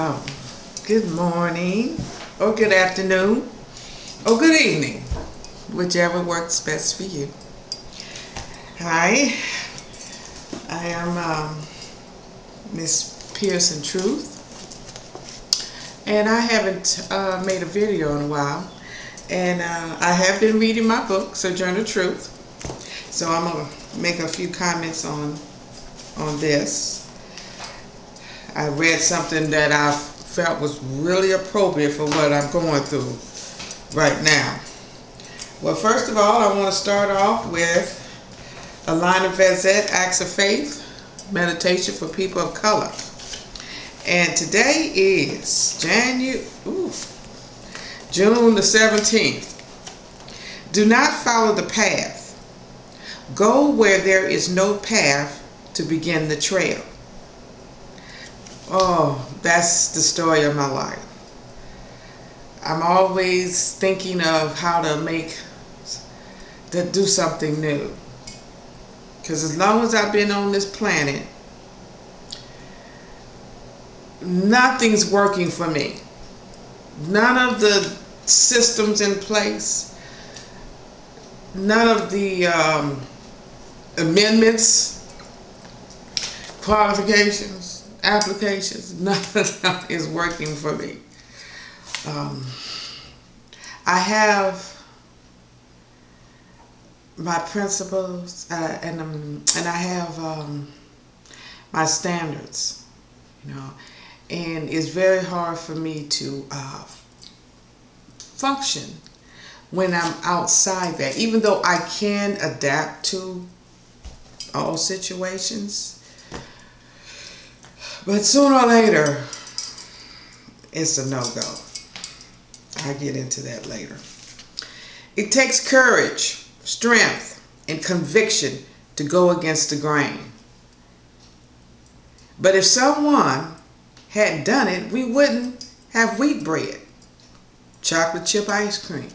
Oh, good morning, or good afternoon, or good evening, whichever works best for you. Hi, I am Miss Pearson Truth, and I haven't made a video in a while, and I have been reading my book, Sojourner Truth, so I'm gonna make a few comments on this. I read something that I felt was really appropriate for what I'm going through right now. Well, first of all, I want to start off with Alaina Vezet, Acts of Faith, meditation for people of color. And today is June the 17th. Do not follow the path. Go where there is no path to begin the trail. Oh, that's the story of my life. I'm always thinking of how to do something new. Because as long as I've been on this planet, nothing's working for me. None of the systems in place, none of the amendments, qualifications, applications, none of them is working for me. I have my principles and I have my standards, and it's very hard for me to function when I'm outside that, even though I can adapt to all situations. But sooner or later, it's a no-go. I'll get into that later. It takes courage, strength, and conviction to go against the grain. But if someone hadn't done it, we wouldn't have wheat bread, chocolate chip ice cream,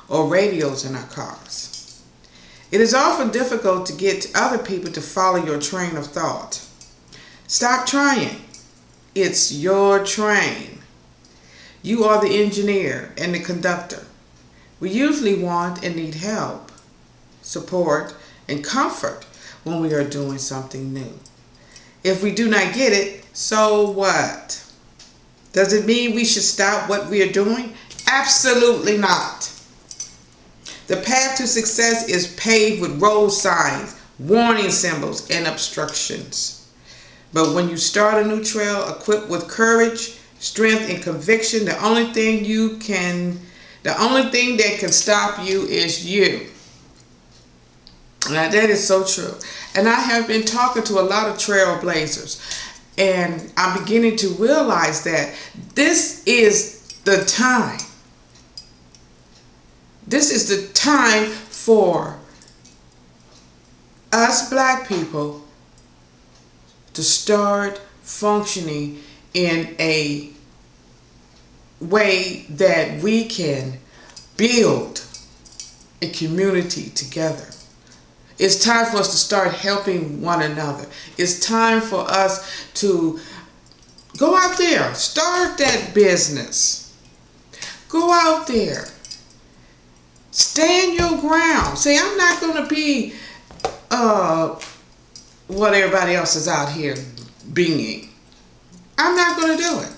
or radios in our cars. It is often difficult to get other people to follow your train of thought. Stop trying. It's your train. You are the engineer and the conductor. We usually want and need help, support, and comfort when we are doing something new. If we do not get it, so what? Does it mean we should stop what we are doing? Absolutely not. The path to success is paved with road signs, warning symbols, and obstructions. But when you start a new trail equipped with courage, strength, and conviction, the only thing that can stop you is you. Now that is so true. And I have been talking to a lot of trailblazers, and I'm beginning to realize that this is the time. This is the time for us black people to start functioning in a way that we can build a community together. It's time for us to start helping one another. It's time for us to go out there, start that business. Go out there. Stand your ground. Say, I'm not going to be what everybody else is out here being. I'm not going to do it.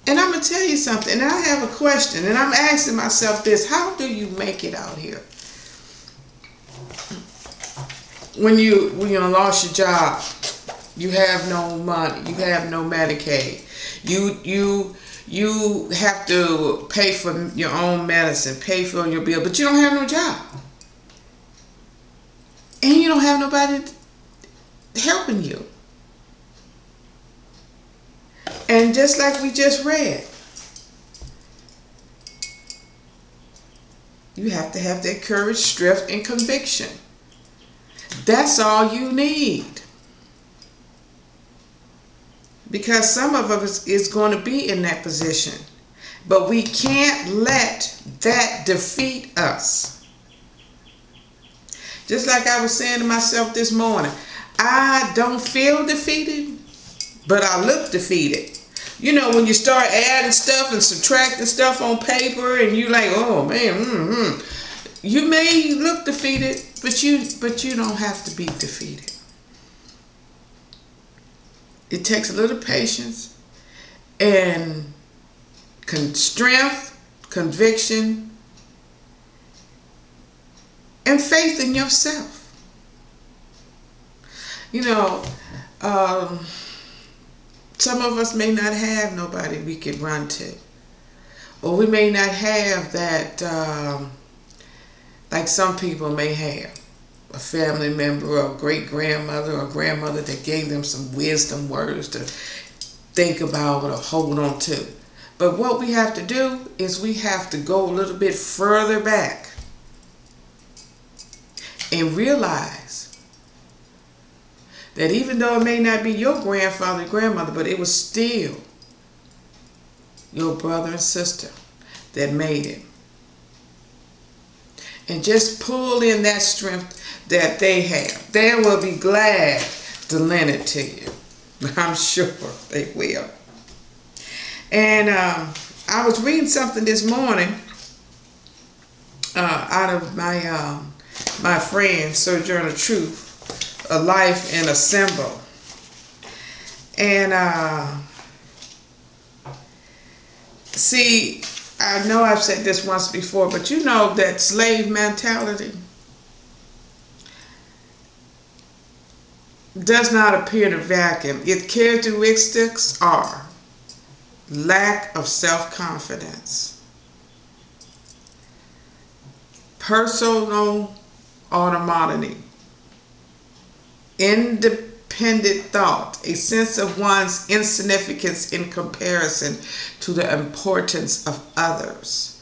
And I'm going to tell you something, and I have a question, and I'm asking myself this: how do you make it out here? When you lost your job, you have no money, you have no Medicaid, you have to pay for your own medicine, pay for your bill, but you don't have no job. And you don't have nobody helping you. And just like we just read, you have to have that courage, strength, and conviction. That's all you need. Because some of us is going to be in that position. But we can't let that defeat us. Just like I was saying to myself this morning, I don't feel defeated, but I look defeated. You know, when you start adding stuff and subtracting stuff on paper, and you like, oh man, you may look defeated, but you don't have to be defeated. It takes a little patience and strength, conviction, and faith in yourself. You know, some of us may not have nobody we could run to, or we may not have that, like some people may have, a family member or a great grandmother or grandmother that gave them some wisdom words to think about or hold on to. But what we have to do is we have to go a little bit further back and realize that even though it may not be your grandfather or grandmother, but it was still your brother and sister that made it. And just pull in that strength that they have. They will be glad to lend it to you. I'm sure they will. And I was reading something this morning out of my friend Sojourner Truth, A Life in a Symbol. And see, I know I've said this once before, but you know that slave mentality does not appear in a vacuum. Its characteristics are lack of self-confidence, personal autonomy, independent thought, a sense of one's insignificance in comparison to the importance of others,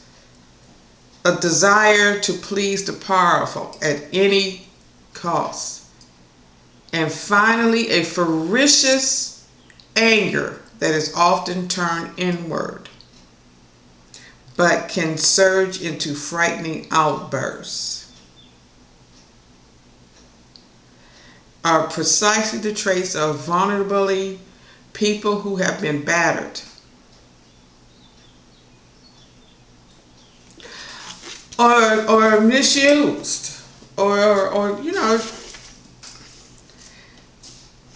a desire to please the powerful at any cost, and finally a ferocious anger that is often turned inward but can surge into frightening outbursts, are precisely the traits of vulnerability, people who have been battered or misused, or you know,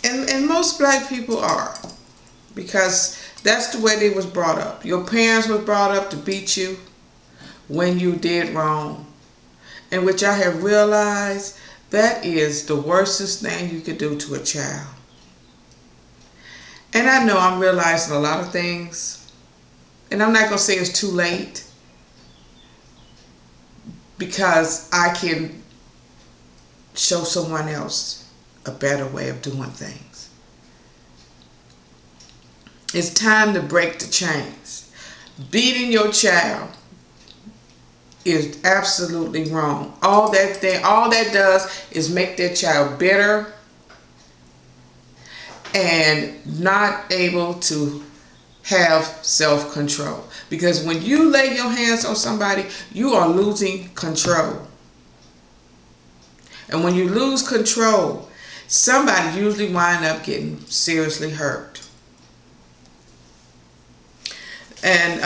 and most black people are, because that's the way they was brought up. Your parents was brought up to beat you when you did wrong, and which I have realized that is the worstest thing you could do to a child. And I know I'm realizing a lot of things, and I'm not going to say it's too late, because I can show someone else a better way of doing things. It's time to break the chains. Beating your child is absolutely wrong. All that does is make that child bitter and not able to have self-control. Because when you lay your hands on somebody, you are losing control. And when you lose control, somebody usually wind up getting seriously hurt. And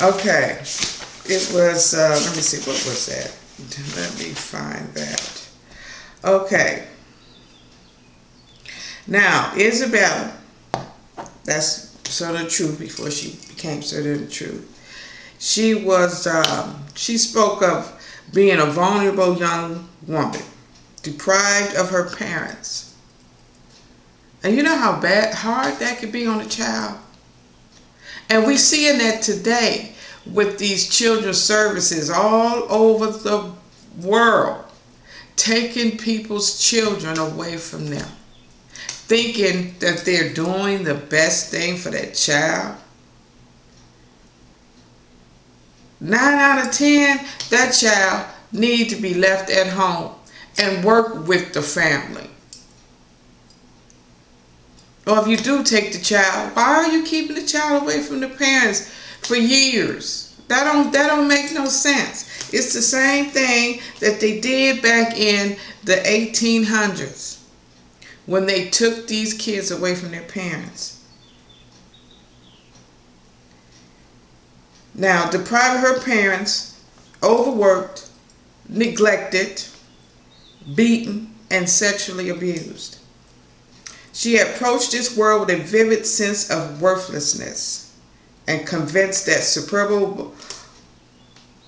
okay, it was, let me see, what was that? Let me find that. Okay. Now, Isabella, that's Sojourner Truth before she became Sojourner Truth. She was, she spoke of being a vulnerable young woman, deprived of her parents. And you know how hard that could be on a child? And we seeing that today with these children's services all over the world, taking people's children away from them, thinking that they're doing the best thing for that child. 9 out of 10, that child need to be left at home and work with the family. Or if you do take the child, why are you keeping the child away from the parents for years? That don't make no sense. It's the same thing that they did back in the 1800s when they took these kids away from their parents. Now, deprived her parents, overworked, neglected, beaten, and sexually abused. She approached this world with a vivid sense of worthlessness and convinced that superb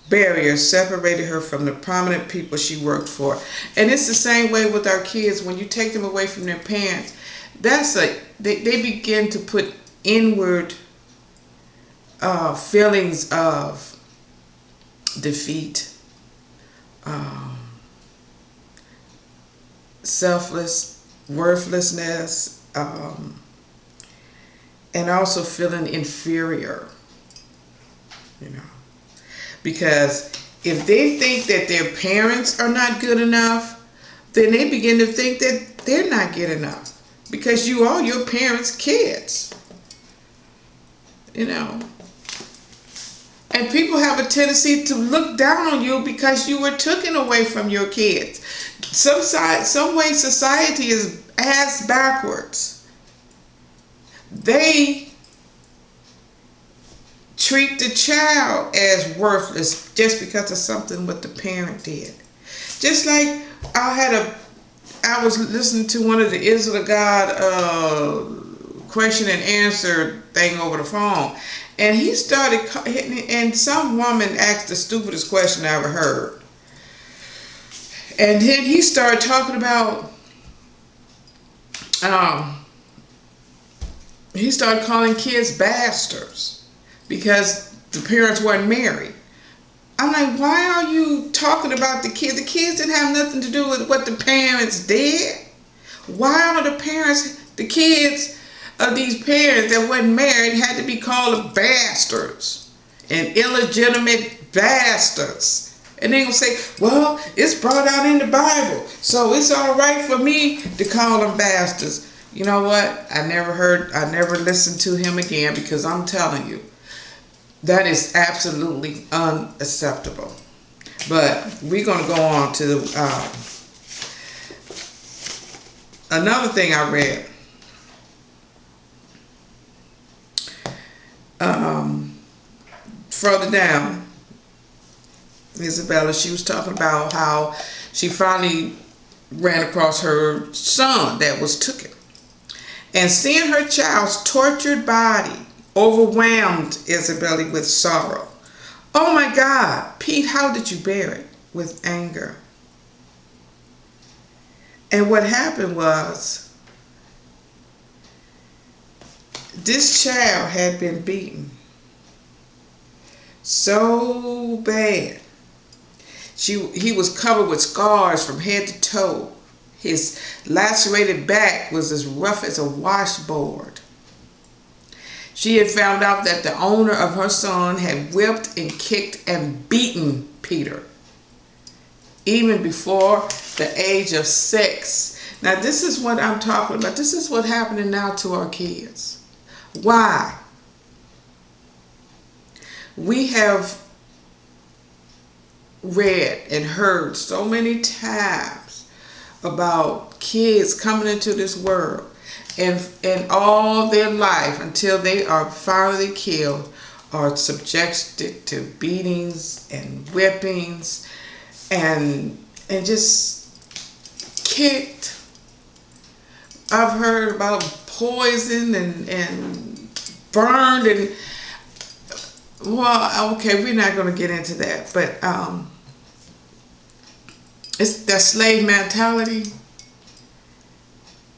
barriers separated her from the prominent people she worked for. And it's the same way with our kids. When you take them away from their parents, they begin to put inward feelings of defeat, worthlessness, and also feeling inferior, because if they think that their parents are not good enough, then they begin to think that they're not good enough, because you are your parents' kids, And people have a tendency to look down on you because you were taken away from your kids. Some way society is ass backwards. They treat the child as worthless just because of something what the parent did. Just like I was listening to one of the Is It a God question and answer thing over the phone, and he started and some woman asked the stupidest question I ever heard, and then he started talking about he started calling kids bastards because the parents weren't married. I'm like, why are you talking about the kids? The kids didn't have nothing to do with what the parents did. Why are the kids of these parents that wasn't married had to be called bastards and illegitimate bastards? And they gonna say, well, it's brought out in the Bible, so it's all right for me to call them bastards. You know what? I never listened to him again, because I'm telling you, that is absolutely unacceptable. But we're gonna go on to another thing I read. Further down, Isabella, she was talking about how she finally ran across her son that was taken, and seeing her child's tortured body overwhelmed Isabella with sorrow. Oh my God, Pete, how did you bear it? With anger. And what happened was, this child had been beaten so bad. He was covered with scars from head to toe. His lacerated back was as rough as a washboard. She had found out that the owner of her son had whipped and kicked and beaten Peter, even before the age of 6. Now, this is what I'm talking about. This is what's happening now to our kids. Why? We have read and heard so many times about kids coming into this world and all their life until they are finally killed are subjected to beatings and whippings and just kicked. I've heard about poison and burned, and well, okay, we're not going to get into that, but it's that slave mentality.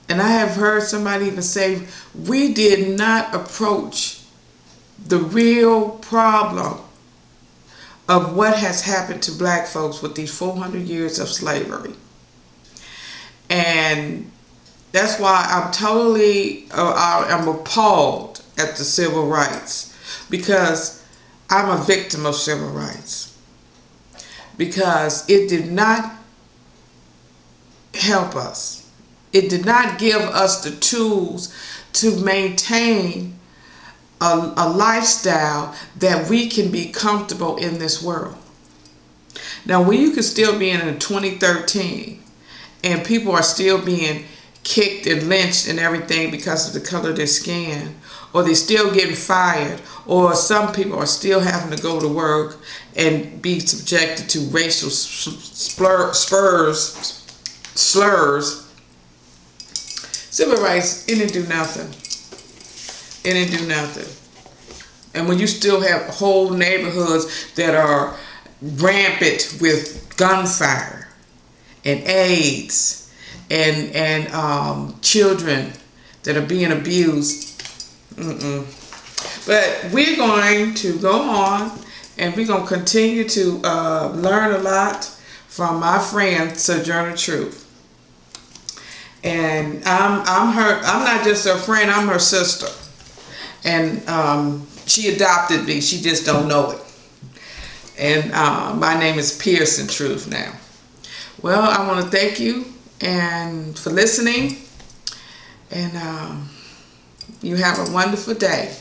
And I have heard somebody even say, we did not approach the real problem of what has happened to black folks with these 400 years of slavery. And that's why I'm I'm appalled at the civil rights, because I'm a victim of civil rights, because it did not help us. It did not give us the tools to maintain a lifestyle that we can be comfortable in this world. Now, when you can still be in 2013 and people are still being kicked and lynched and everything because of the color of their skin, or they're still getting fired, or some people are still having to go to work and be subjected to racial slurs, civil rights, it didn't do nothing. It didn't do nothing. And when you still have whole neighborhoods that are rampant with gunfire and AIDS and children that are being abused. But we're going to go on and we're going to continue to learn a lot from my friend Sojourner Truth. And I'm not just her friend, I'm her sister. And she adopted me, she just don't know it. And my name is Pearson Truth now. Well, I want to thank you and for listening. And you have a wonderful day.